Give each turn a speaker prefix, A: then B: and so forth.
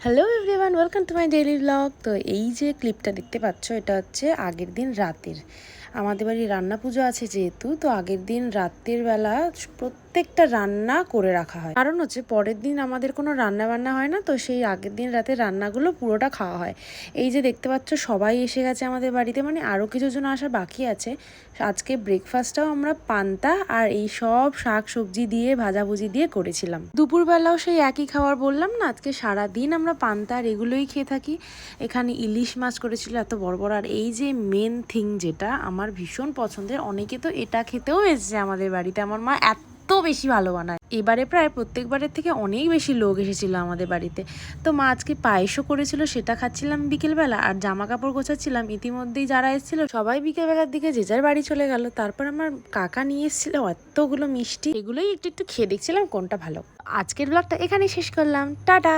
A: Hello everyone, welcome to my daily blog. তো এই যে ক্লিপটা দেখতে পাচ্ছ, এটা হচ্ছে আগের দিন রাতের। আমাদের বাড়ি রান্না পুজো আছে যেহেতু, তো আগের দিন রাতের বেলা প্রত্যেকটা রান্না করে রাখা হয়। কারণ হচ্ছে পরের দিন আমাদের কোনো রান্না বান্না হয় না, তো সেই আগের দিন রাতের রান্নাগুলো পুরোটা খাওয়া হয়। এই যে দেখতে পাচ্ছ সবাই এসে গেছে আমাদের বাড়িতে, মানে আরও কিছু জন আসা বাকি আছে। আজকে ব্রেকফাস্টটাও আমরা পান্তা আর এই সব শাক সবজি দিয়ে ভাজাভুজি দিয়ে করেছিলাম। দুপুরবেলাও সেই একই খাবার, বললাম না আজকে সারাদিন আমরা পান্তা আর এগুলোই খেয়ে থাকি। এখানে ইলিশ মাছ করেছিল এত বড় বড়, আর এই যে মেন থিং যেটা আমার ভীষণ পছন্দের, অনেকে তো এটা খেতেও এসেছে আমাদের বাড়িতে। আমার মা এত বেশি ভালো বানায়, এবারে প্রায় প্রত্যেকবারের থেকে অনেক বেশি লোক এসেছিল আমাদের বাড়িতে। তো মা আজকে পায়েসও করেছিল, সেটা খাচ্ছিলাম বিকেলবেলা, আর জামা কাপড় গোছাচ্ছিলাম। ইতিমধ্যেই যারা এসেছিল সবাই বিকেলবেলার দিকে যে যার বাড়ি চলে গেল। তারপর আমার কাকা নিয়ে এসেছিল এতগুলো মিষ্টি, এগুলোই একটু একটু খেয়ে দেখছিলাম কোনটা ভালো। আজকের ব্লগটা এখানেই শেষ করলাম, টাটা।